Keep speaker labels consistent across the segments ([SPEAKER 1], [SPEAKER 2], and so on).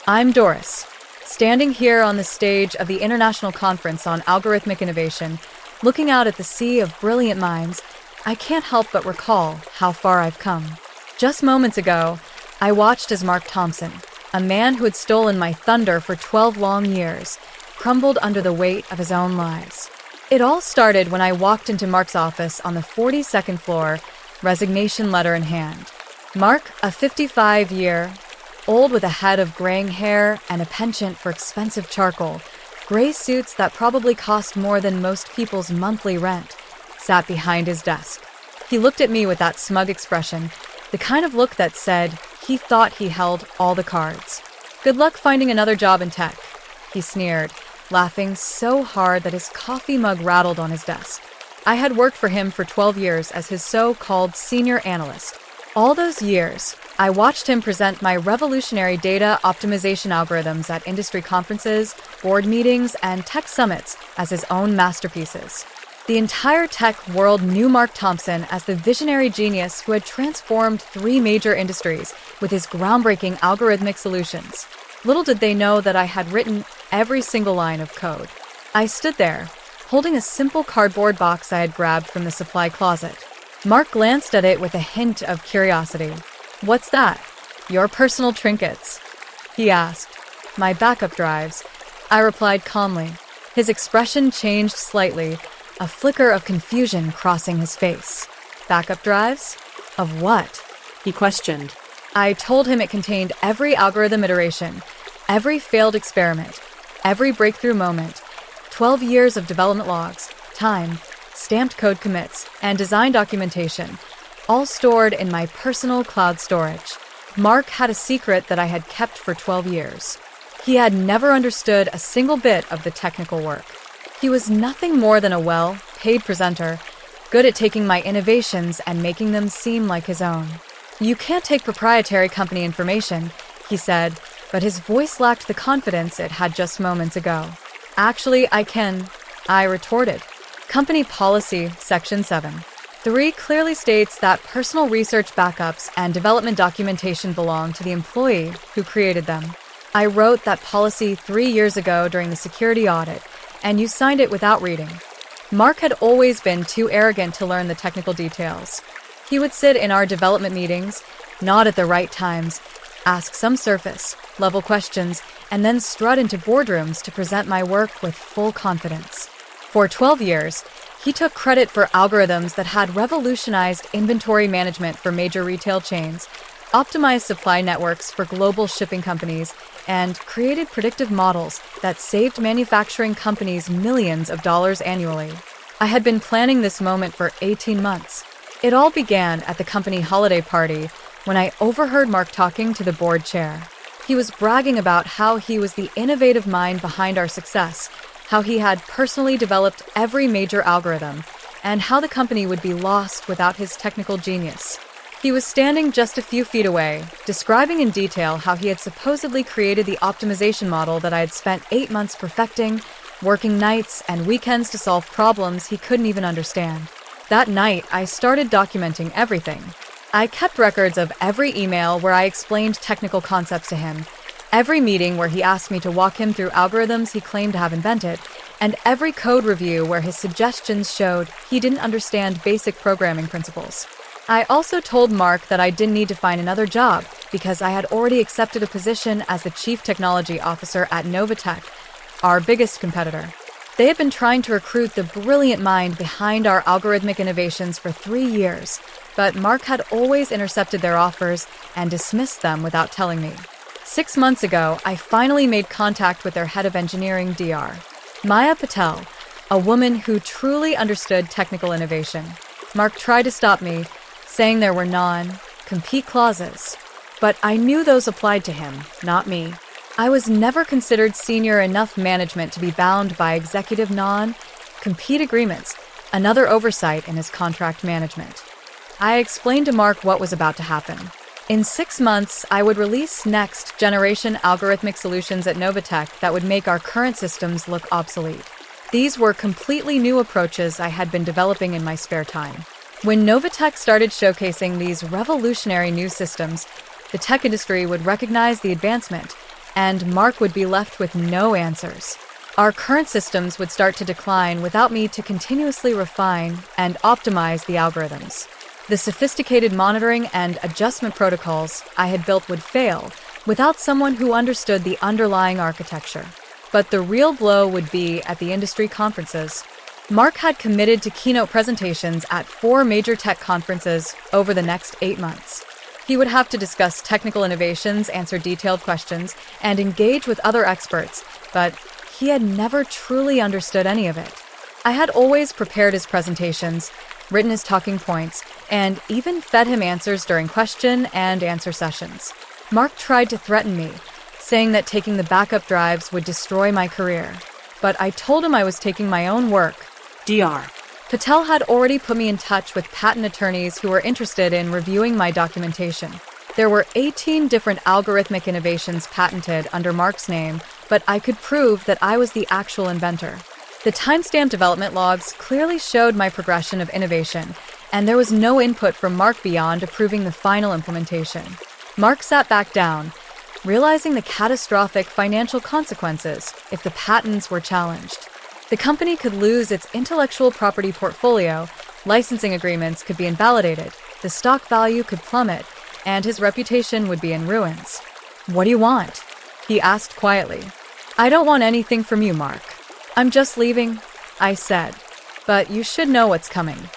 [SPEAKER 1] I'm Doris, standing here on the stage of the International Conference on Algorithmic Innovation, looking out at the sea of brilliant minds. I can't help but recall how far I've come. Just moments ago, I watched as Mark Thompson, a man who had stolen my thunder for 12 long years, crumbled under the weight of his own lies. It all started when I walked into Mark's office on the 42nd floor, resignation letter in hand. Mark, a 55-year-old with a head of graying hair and a penchant for expensive charcoal, gray suits that probably cost more than most people's monthly rent, sat behind his desk. He looked at me with that smug expression, the kind of look that said he thought he held all the cards. "Good luck finding another job in tech," he sneered, laughing so hard that his coffee mug rattled on his desk. I had worked for him for 12 years as his so-called senior analyst. All those years, I watched him present my revolutionary data optimization algorithms at industry conferences, board meetings, and tech summits as his own masterpieces. The entire tech world knew Mark Thompson as the visionary genius who had transformed 3 major industries with his groundbreaking algorithmic solutions. Little did they know that I had written every single line of code. I stood there, holding a simple cardboard box I had grabbed from the supply closet. Mark glanced at it with a hint of curiosity. "What's that?" "Your personal trinkets," he asked. "My backup drives," I replied calmly. His expression changed slightly, a flicker of confusion crossing his face. "Backup drives? Of what?" he questioned. I told him it contained every algorithm iteration, every failed experiment, every breakthrough moment, 12 years of development logs, time, stamped code commits, and design documentation, all stored in my personal cloud storage. Mark had a secret that I had kept for 12 years. He had never understood a single bit of the technical work. He was nothing more than a well-paid presenter, good at taking my innovations and making them seem like his own. "You can't take proprietary company information," he said, but his voice lacked the confidence it had just moments ago. "Actually, I can," I retorted. Company Policy, Section 7.3 clearly states that personal research backups and development documentation belong to the employee who created them. I wrote that policy 3 years ago during the security audit, and you signed it without reading. Mark had always been too arrogant to learn the technical details. He would sit in our development meetings, nod at the right times, ask some surface-level questions, and then strut into boardrooms to present my work with full confidence. For 12 years, he took credit for algorithms that had revolutionized inventory management for major retail chains, optimized supply networks for global shipping companies, and created predictive models that saved manufacturing companies millions of dollars annually. I had been planning this moment for 18 months. It all began at the company holiday party when I overheard Mark talking to the board chair. He was bragging about how he was the innovative mind behind our success, how he had personally developed every major algorithm, and how the company would be lost without his technical genius. He was standing just a few feet away, describing in detail how he had supposedly created the optimization model that I had spent 8 months perfecting, working nights and weekends to solve problems he couldn't even understand. That night, I started documenting everything. I kept records of every email where I explained technical concepts to him, every meeting where he asked me to walk him through algorithms he claimed to have invented, and every code review where his suggestions showed he didn't understand basic programming principles. I also told Mark that I didn't need to find another job because I had already accepted a position as the Chief Technology Officer at Novatech, our biggest competitor. They had been trying to recruit the brilliant mind behind our algorithmic innovations for 3 years, but Mark had always intercepted their offers and dismissed them without telling me. 6 months ago, I finally made contact with their head of engineering, DR, Maya Patel, a woman who truly understood technical innovation. Mark tried to stop me, saying there were non-compete clauses, but I knew those applied to him, not me. I was never considered senior enough management to be bound by executive non-compete agreements, another oversight in his contract management. I explained to Mark what was about to happen. In 6 months, I would release next-generation algorithmic solutions at Novatech that would make our current systems look obsolete. These were completely new approaches I had been developing in my spare time. When Novatech started showcasing these revolutionary new systems, the tech industry would recognize the advancement and Mark would be left with no answers. Our current systems would start to decline without me to continuously refine and optimize the algorithms. The sophisticated monitoring and adjustment protocols I had built would fail without someone who understood the underlying architecture. But the real blow would be at the industry conferences. Mark had committed to keynote presentations at 4 major tech conferences over the next 8 months. He would have to discuss technical innovations, answer detailed questions, and engage with other experts, but he had never truly understood any of it. I had always prepared his presentations, written his talking points, and even fed him answers during question and answer sessions. Mark tried to threaten me, saying that taking the backup drives would destroy my career. But I told him I was taking my own work.
[SPEAKER 2] Dr.
[SPEAKER 1] Patel had already put me in touch with patent attorneys who were interested in reviewing my documentation. There were 18 different algorithmic innovations patented under Mark's name, but I could prove that I was the actual inventor. The timestamp development logs clearly showed my progression of innovation, and there was no input from Mark beyond approving the final implementation. Mark sat back down, realizing the catastrophic financial consequences if the patents were challenged. The company could lose its intellectual property portfolio, licensing agreements could be invalidated, the stock value could plummet, and his reputation would be in ruins. "What do you want?" he asked quietly. "I don't want anything from you, Mark. I'm just leaving," I said. "But you should know what's coming."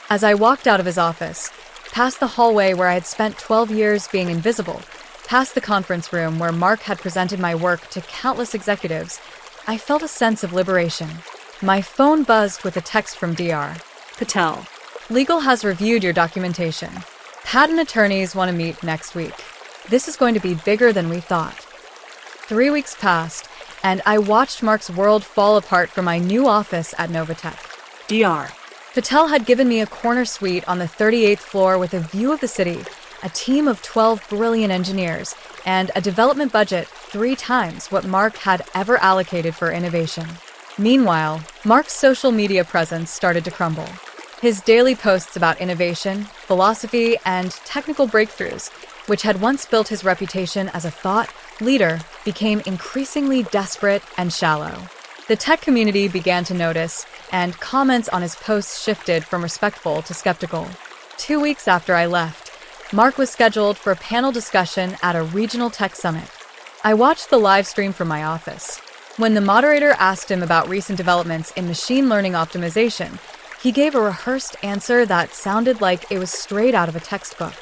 [SPEAKER 1] As I walked out of his office, past the hallway where I had spent 12 years being invisible, past the conference room where Mark had presented my work to countless executives, I felt a sense of liberation. My phone buzzed with a text from Dr.
[SPEAKER 2] Patel.
[SPEAKER 1] "Legal has reviewed your documentation. Patent attorneys want to meet next week. This is going to be bigger than we thought." 3 weeks passed, and I watched Mark's world fall apart from my new office at Novatech.
[SPEAKER 2] Dr.
[SPEAKER 1] Patel had given me a corner suite on the 38th floor with a view of the city, a team of 12 brilliant engineers, and a development budget 3 times what Mark had ever allocated for innovation. Meanwhile, Mark's social media presence started to crumble. His daily posts about innovation, philosophy, and technical breakthroughs, which had once built his reputation as a thought leader, became increasingly desperate and shallow. The tech community began to notice, and comments on his posts shifted from respectful to skeptical. 2 weeks after I left, Mark was scheduled for a panel discussion at a regional tech summit. I watched the live stream from my office. When the moderator asked him about recent developments in machine learning optimization, he gave a rehearsed answer that sounded like it was straight out of a textbook.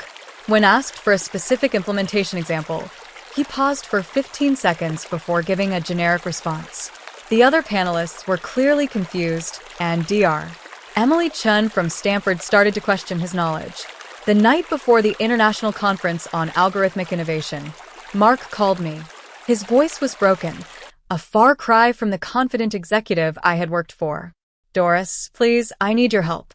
[SPEAKER 1] When asked for a specific implementation example, he paused for 15 seconds before giving a generic response. The other panelists were clearly confused, and Dr. Emily Chun from Stanford started to question his knowledge. The night before the International Conference on Algorithmic Innovation, Mark called me. His voice was broken, a far cry from the confident executive I had worked for. "Doris, please, I need your help.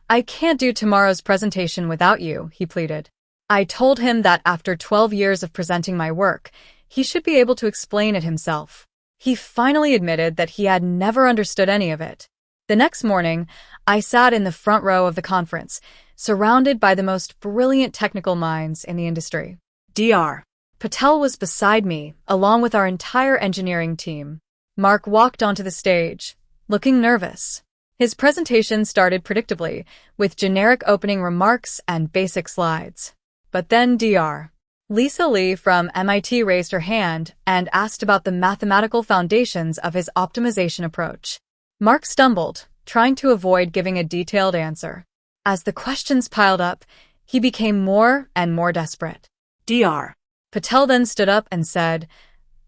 [SPEAKER 1] I can't do tomorrow's presentation without you," he pleaded. I told him that after 12 years of presenting my work, he should be able to explain it himself. He finally admitted that he had never understood any of it. The next morning, I sat in the front row of the conference, surrounded by the most brilliant technical minds in the industry.
[SPEAKER 2] Dr.
[SPEAKER 1] Patel was beside me, along with our entire engineering team. Mark walked onto the stage, looking nervous. His presentation started predictably, with generic opening remarks and basic slides. But then Dr. Lisa Lee from MIT raised her hand and asked about the mathematical foundations of his optimization approach. Mark stumbled, trying to avoid giving a detailed answer. As the questions piled up, he became more and more desperate.
[SPEAKER 2] Dr.
[SPEAKER 1] Patel then stood up and said,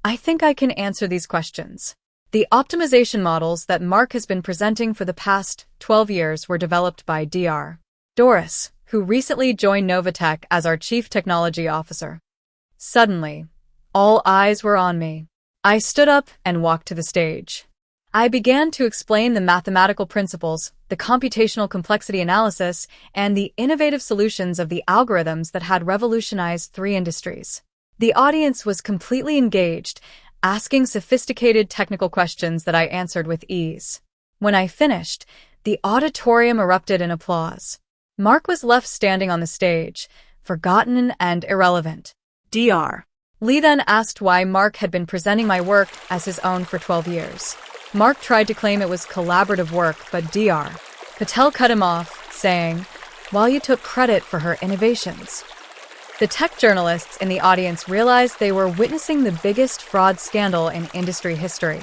[SPEAKER 1] "I think I can answer these questions." The optimization models that Mark has been presenting for the past 12 years were developed by Dr. Doris, who recently joined Novatech as our Chief Technology Officer. Suddenly, all eyes were on me. I stood up and walked to the stage. I began to explain the mathematical principles, the computational complexity analysis, and the innovative solutions of the algorithms that had revolutionized 3 industries. The audience was completely engaged, asking sophisticated technical questions that I answered with ease. When I finished, the auditorium erupted in applause. Mark was left standing on the stage, forgotten and irrelevant.
[SPEAKER 2] Dr.
[SPEAKER 1] Lee then asked why Mark had been presenting my work as his own for 12 years. Mark tried to claim it was collaborative work, but Dr. Patel cut him off, saying, "While you took credit for her innovations." The tech journalists in the audience realized they were witnessing the biggest fraud scandal in industry history.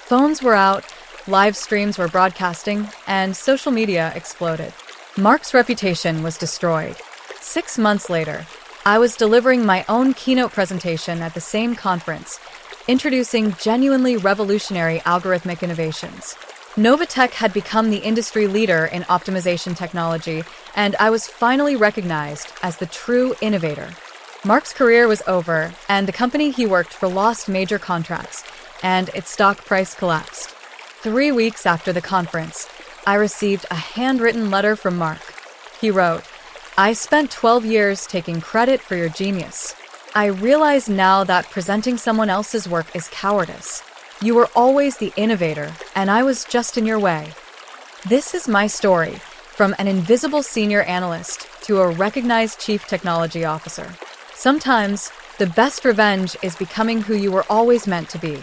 [SPEAKER 1] Phones were out, live streams were broadcasting, and social media exploded. Mark's reputation was destroyed. 6 months later, I was delivering my own keynote presentation at the same conference, introducing genuinely revolutionary algorithmic innovations. Novatech had become the industry leader in optimization technology, and I was finally recognized as the true innovator. Mark's career was over, and the company he worked for lost major contracts, and its stock price collapsed. 3 weeks after the conference, I received a handwritten letter from Mark. He wrote, "I spent 12 years taking credit for your genius. I realize now that presenting someone else's work is cowardice. You were always the innovator, and I was just in your way." This is my story, from an invisible senior analyst to a recognized chief technology officer. Sometimes, the best revenge is becoming who you were always meant to be.